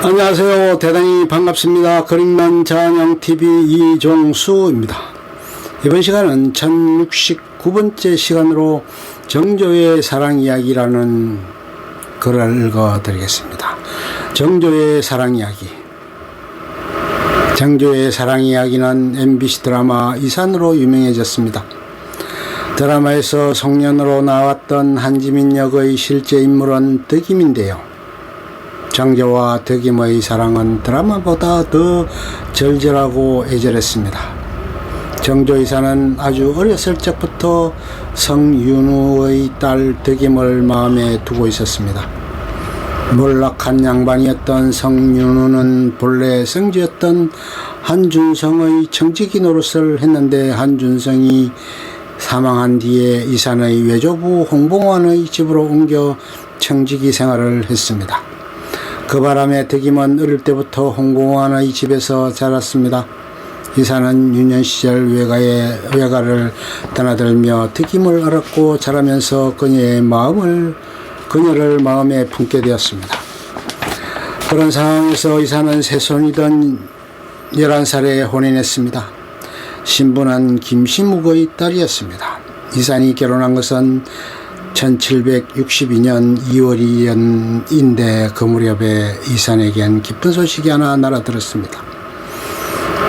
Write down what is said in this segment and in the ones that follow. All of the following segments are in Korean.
안녕하세요. 대단히 반갑습니다. 그림만 자연형TV 이종수입니다. 이번 시간은 1069번째 시간으로 정조의 사랑이야기라는 글을 읽어드리겠습니다. 정조의 사랑이야기. 정조의 사랑이야기는 MBC 드라마 이산으로 유명해졌습니다. 드라마에서 송년으로 나왔던 한지민 역의 실제 인물은 덕임인데요. 정조와 덕임의 사랑은 드라마보다 더 절절하고 애절했습니다. 정조 이사는 아주 어렸을 적부터 성윤우의 딸 덕임을 마음에 두고 있었습니다. 몰락한 양반이었던 성윤우는 본래 성지였던 한준성의 청지기 노릇을 했는데 한준성이 사망한 뒤에 이산의 외조부 홍봉환의 집으로 옮겨 청지기 생활을 했습니다. 그 바람에 덕임은 어릴 때부터 홍봉환의 집에서 자랐습니다. 이사는 유년 시절 외가를 떠나들며 덕임을 알았고 자라면서 그녀를 마음에 품게 되었습니다. 그런 상황에서 이사는 새손이던 11살에 혼인했습니다. 신분은 김시묵의 딸이었습니다. 이산이 결혼한 것은 1762년 2월인데 그 무렵에 이산에겐 기쁜 소식이 하나 날아들었습니다.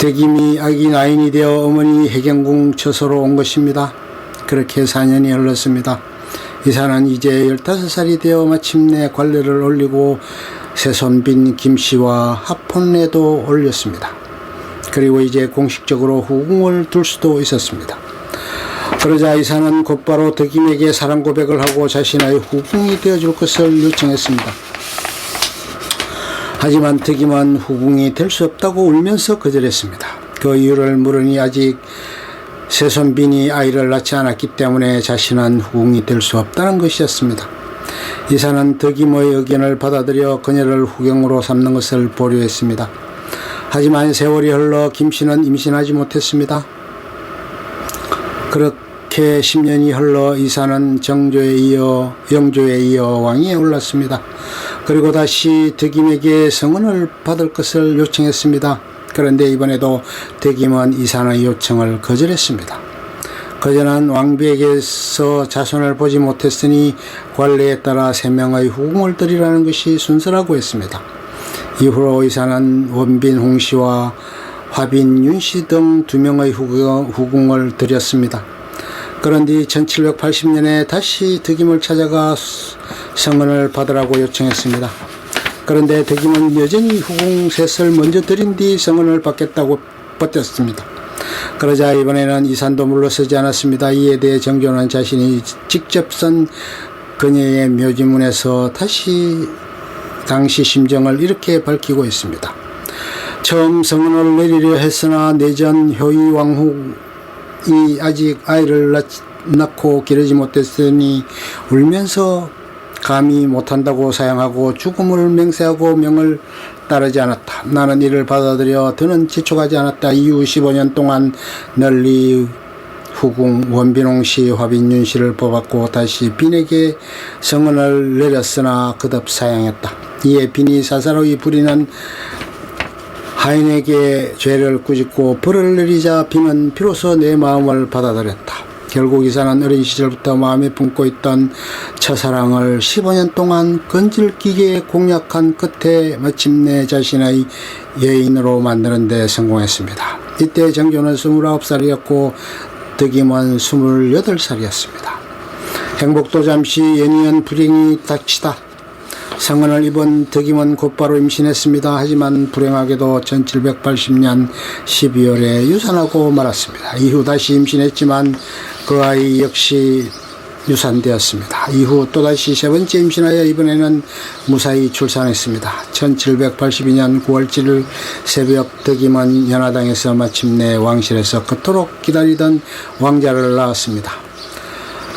덕임이 아기 나인이 되어 어머니 해경궁 처소로 온 것입니다. 그렇게 4년이 흘렀습니다. 이산은 이제 15살이 되어 마침내 관례를 올리고 새손빈 김씨와 합혼례도 올렸습니다. 그리고 이제 공식적으로 후궁을 둘 수도 있었습니다. 그러자 이사는 곧바로 덕임에게 사랑 고백을 하고 자신의 후궁이 되어줄 것을 요청했습니다. 하지만 덕임은 후궁이 될 수 없다고 울면서 거절했습니다. 그 이유를 물으니 아직 새손빈이 아이를 낳지 않았기 때문에 자신은 후궁이 될 수 없다는 것이었습니다. 이사는 덕임의 의견을 받아들여 그녀를 후경으로 삼는 것을 보류했습니다. 하지만 세월이 흘러 김씨는 임신하지 못했습니다. 그렇게 10년이 흘러 이사는 영조에 이어 왕위에 올랐습니다. 그리고 다시 덕임에게 성은을 받을 것을 요청했습니다. 그런데 이번에도 덕임은 이산의 요청을 거절했습니다. 그녀는 왕비에게서 자손을 보지 못했으니 관례에 따라 3명의 후궁을 드리라는 것이 순서라고 했습니다. 이후로 이사는 원빈 홍씨와 화빈 윤씨 등 2명의 후궁을 드렸습니다. 그런 뒤 1780년에 다시 덕임을 찾아가 성은을 받으라고 요청했습니다. 그런데 덕임은 여전히 후궁 셋을 먼저 드린 뒤 성은을 받겠다고 버텼습니다. 그러자 이번에는 이산도 물러서지 않았습니다. 이에 대해 정조는 자신이 직접 쓴 그녀의 묘지문에서 당시 심정을 이렇게 밝히고 있습니다. 처음 성은을 내리려 했으나 내전 효의 왕후이 아직 아이를 낳고 기르지 못했으니 울면서 감히 못한다고 사양하고 죽음을 맹세하고 명을 따르지 않았다. 나는 이를 받아들여 더는 지촉하지 않았다. 이후 15년 동안 널리 후궁 원빈홍씨, 화빈윤씨를 뽑았고 다시 빈에게 성은을 내렸으나 그듭 사양했다. 이에 빈이 사사로이 부리는 하인에게 죄를 꾸짖고 벌을 내리자 빈은 비로소 내 마음을 받아들였다. 결국 이사는 어린 시절부터 마음에 품고 있던 첫사랑을 15년 동안 건질기게 공략한 끝에 마침내 자신의 여인으로 만드는 데 성공했습니다. 이때 정조는 29살이었고 덕임은 28살이었습니다. 행복도 잠시 연이은 불행이 닥치다 성은을 입은 덕임은 곧바로 임신했습니다. 하지만 불행하게도 1780년 12월에 유산하고 말았습니다. 이후 다시 임신했지만 그 아이 역시 유산되었습니다. 이후 또다시 세 번째 임신하여 이번에는 무사히 출산했습니다. 1782년 9월 7일 새벽 덕임은 연화당에서 마침내 왕실에서 그토록 기다리던 왕자를 낳았습니다.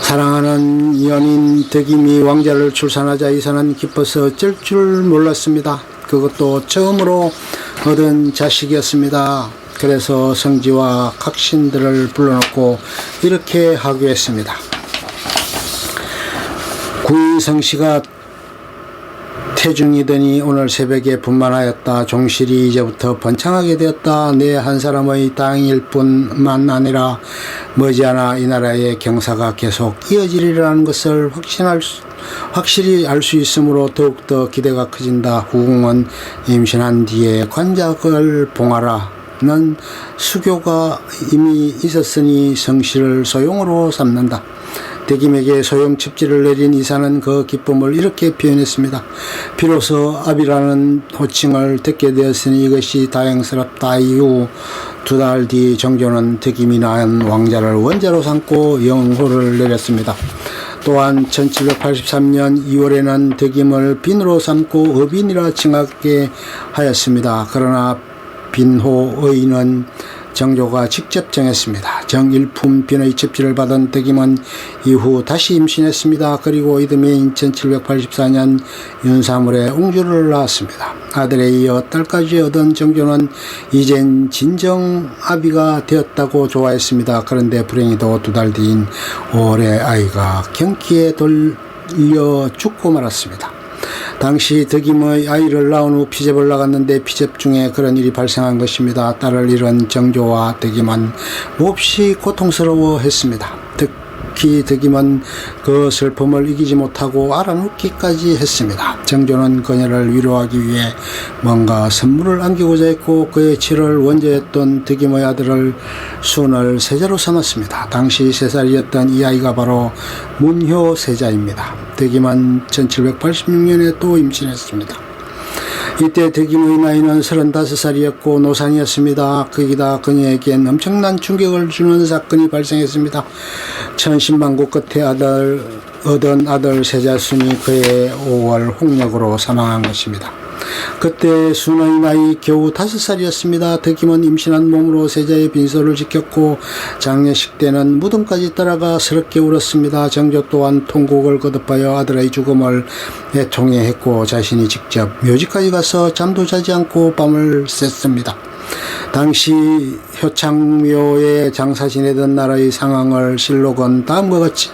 사랑하는 연인 덕임이 왕자를 출산하자 이사는 기뻐서 어쩔 줄 몰랐습니다. 그것도 처음으로 얻은 자식이었습니다. 그래서 성지와 각신들을 불러놓고 이렇게 하교했습니다. 구인 성씨가 태중이더니 오늘 새벽에 분만하였다. 종실이 이제부터 번창하게 되었다. 내 한 사람의 땅일 뿐만 아니라 머지않아 이 나라의 경사가 계속 이어지리라는 것을 확실히 알 수 있으므로 더욱더 기대가 커진다. 후궁은 임신한 뒤에 관작을 봉하라는 수교가 이미 있었으니 성씨를 소용으로 삼는다. 대김에게 소용 첩지를 내린 이사는 그 기쁨을 이렇게 표현했습니다. 비로소 아비라는 호칭을 듣게 되었으니 이것이 다행스럽다. 이후 2달 뒤 정조는 득임이 낳은 왕자를 원자로 삼고 영호를 내렸습니다. 또한 1783년 2월에는 득임을 빈으로 삼고 어빈이라 칭하게 하였습니다. 그러나 빈호의는 정조가 직접 정했습니다. 정일품 빈의 첩지를 받은 득임은 이후 다시 임신했습니다. 그리고 이듬해인 1784년 윤사물에 옹주를 낳았습니다. 아들에 이어 딸까지 얻은 정조는 이젠 진정 아비가 되었다고 좋아했습니다. 그런데 불행히도 2달 뒤인 5월에 아이가 경기에 돌려 죽고 말았습니다. 당시 득임의 아이를 낳은 후 피접을 나갔는데 피접 중에 그런 일이 발생한 것입니다. 딸을 잃은 정조와 득임은 몹시 고통스러워했습니다. 특히 득임은 그 슬픔을 이기지 못하고 알아눕기까지 했습니다. 정조는 그녀를 위로하기 위해 뭔가 선물을 안기고자 했고 그의 칠을 원조했던 득임의 아들을 순을 세자로 삼았습니다. 당시 3살이었던 이 아이가 바로 문효세자입니다. 득임은 1786년에 또 임신했습니다. 이때 득임의 나이는 35살이었고 노산이었습니다. 거기다 그녀에겐 엄청난 충격을 주는 사건이 발생했습니다. 천신만고 끝에 얻은 아들 세자순이 그의 5월 홍역으로 사망한 것입니다. 그때 순의 나이 겨우 5살이었습니다. 득임은 임신한 몸으로 세자의 빈소를 지켰고 장례식 때는 무덤까지 따라가 스럽게 울었습니다. 정조 또한 통곡을 거듭하여 아들의 죽음을 애통해했고 자신이 직접 묘지까지 가서 잠도 자지 않고 밤을 샜습니다. 당시 효창묘에 장사 지내던 날의 상황을 실록은 다음과 같이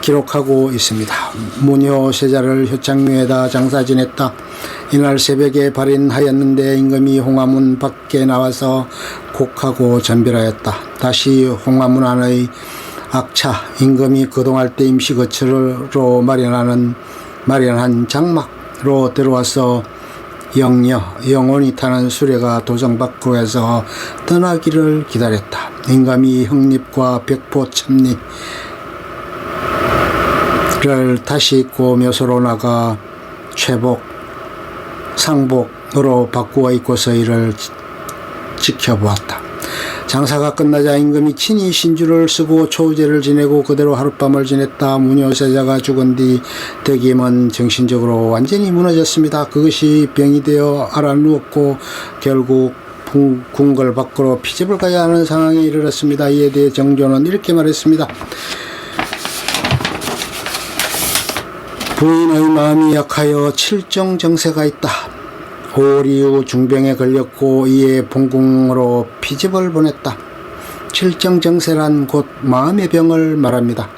기록하고 있습니다. 문효세자를 효창묘에다 장사 지냈다. 이날 새벽에 발인하였는데 임금이 홍화문 밖에 나와서 곡하고 전별하였다. 다시 홍화문 안의 악차, 임금이 거동할 때 임시 거처로 마련한 장막으로 들어와서 영혼이 타는 수레가 도정 밖으로에서 떠나기를 기다렸다. 임금이 흙잎과 벽포 첩잎을 다시 입고 묘소로 나가 최복, 상복으로 바꾸어 입고서 이를 지켜보았다. 장사가 끝나자 임금이 친히 신주를 쓰고 초우제를 지내고 그대로 하룻밤을 지냈다. 문효세자가 죽은 뒤 득임은 정신적으로 완전히 무너졌습니다. 그것이 병이 되어 알아누웠고 결국 궁궐 밖으로 피접을 가야 하는 상황에 이르렀습니다. 이에 대해 정조는 이렇게 말했습니다. 부인의 마음이 약하여 칠정정세가 있다. 5월 이후 중병에 걸렸고 이에 본궁으로 피집을 보냈다. 칠정정세란 곧 마음의 병을 말합니다.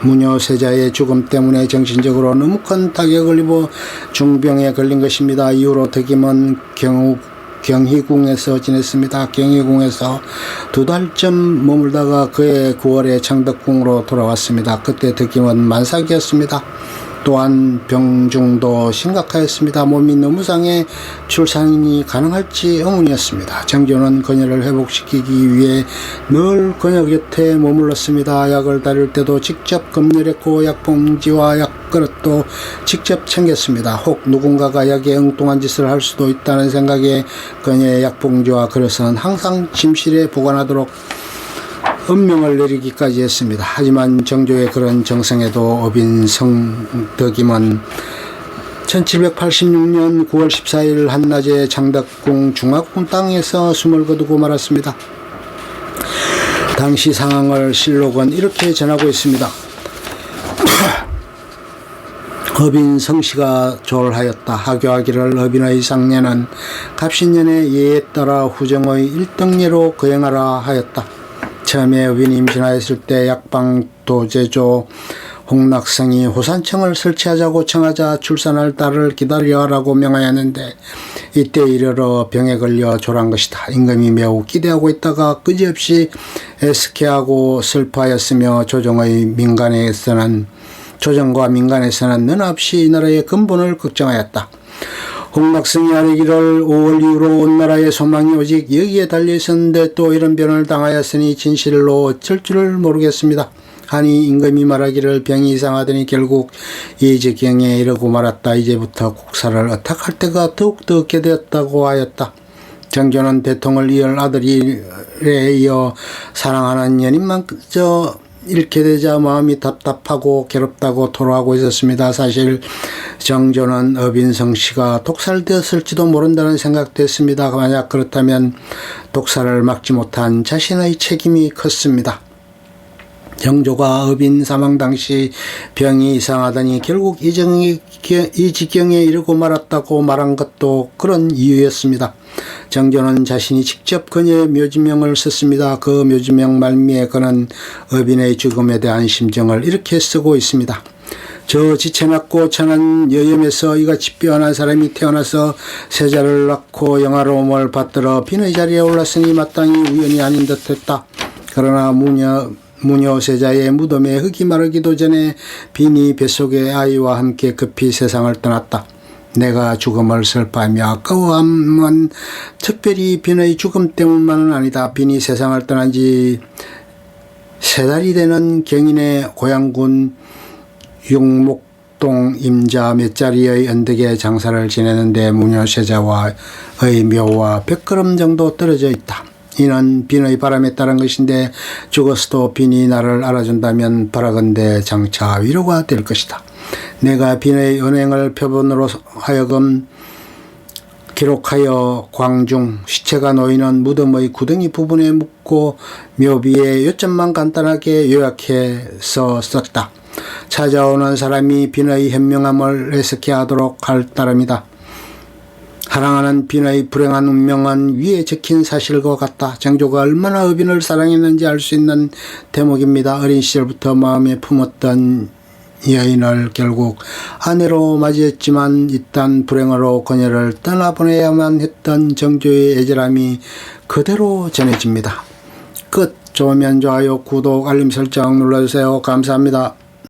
문효세자의 죽음 때문에 정신적으로 너무 큰 타격을 입어 중병에 걸린 것입니다. 이후로 득임은 경희궁에서 지냈습니다. 경희궁에서 2달쯤 머물다가 그해 9월에 창덕궁으로 돌아왔습니다. 그때 득임은 만삭이었습니다. 또한 병중도 심각하였습니다. 몸이 너무 상해 출산이 가능할지 의문이었습니다. 정조는 그녀를 회복시키기 위해 늘 그녀 곁에 머물렀습니다. 약을 다릴 때도 직접 검열했고 약봉지와 약그릇도 직접 챙겼습니다. 혹 누군가가 약에 엉뚱한 짓을 할 수도 있다는 생각에 그녀의 약봉지와 그릇은 항상 침실에 보관하도록 엄명을 내리기까지 했습니다. 하지만 정조의 그런 정성에도 어빈 성덕임은 1786년 9월 14일 한낮에 창덕궁 중화궁 땅에서 숨을 거두고 말았습니다. 당시 상황을 실록은 이렇게 전하고 있습니다. 어빈 성씨가 졸하였다. 하교하기를 어빈의 상례는 갑신년의 예에 따라 후정의 일등례로 거행하라 하였다. 처음에 어빈이 임신하였을 때 약방 도제조 홍락성이 호산청을 설치하자고 청하자 출산할 딸을 기다려라고 명하였는데 이때 이르러 병에 걸려 졸한 것이다. 임금이 매우 기대하고 있다가 끄지없이 애스케하고 슬퍼하였으며 조정과 민간에서는 너나없이 이 나라의 근본을 걱정하였다. 홍락성이 아뢰기를 5월 이후로 온 나라의 소망이 오직 여기에 달려있었는데 또 이런 변을 당하였으니 진실로 어쩔 줄을 모르겠습니다. 하니 임금이 말하기를 병이 이상하더니 결국 이 지경에 이르고 말았다. 이제부터 국사를 어탁할 때가 더욱더 없게 되었다고 하였다. 정조는 대통을 이을 아들에 이어 사랑하는 연인만 그저 잃게 되자 마음이 답답하고 괴롭다고 토로하고 있었습니다. 사실 정조는 어빈성 씨가 독살되었을지도 모른다는 생각도 했습니다. 만약 그렇다면 독살을 막지 못한 자신의 책임이 컸습니다. 정조가 어빈 사망 당시 병이 이상하더니 결국 이 지경에 이르고 말았다고 말한 것도 그런 이유였습니다. 정조는 자신이 직접 그녀의 묘지명을 썼습니다. 그 묘지명 말미에 그는 어빈의 죽음에 대한 심정을 이렇게 쓰고 있습니다. 저 지체났고 천한 여염에서 이같이 빼어난 사람이 태어나서 세자를 낳고 영화로움을 받들어 빈의 자리에 올랐으니 마땅히 우연이 아닌 듯했다. 그러나 무녀세자의 무덤에 흙이 마르기도 전에 빈이 뱃속의 아이와 함께 급히 세상을 떠났다. 내가 죽음을 슬퍼하며 아까워함은 특별히 빈의 죽음 때문만은 아니다. 빈이 세상을 떠난 지 3달이 되는 경인의 고향군 육목동 임자 몇 자리의 언덕에 장사를 지내는데 무녀세자와의 묘와 100걸음 정도 떨어져 있다. 이는 빈의 바람에 따른 것인데 죽었어도 빈이 나를 알아준다면 바라건대 장차 위로가 될 것이다. 내가 빈의 은행을 표본으로 하여금 기록하여 광중 시체가 놓이는 무덤의 구덩이 부분에 묻고 묘비에 요점만 간단하게 요약해서 썼다. 찾아오는 사람이 빈의 현명함을 해석해하도록 할 따름이다. 사랑하는 빈의 불행한 운명은 위에 적힌 사실과 같다. 정조가 얼마나 어빈을 사랑했는지 알 수 있는 대목입니다. 어린 시절부터 마음에 품었던 여인을 결국 아내로 맞이했지만 이딴 불행으로 그녀를 떠나보내야만 했던 정조의 애절함이 그대로 전해집니다. 끝. 좋으면 좋아요, 구독, 알림 설정 눌러주세요. 감사합니다.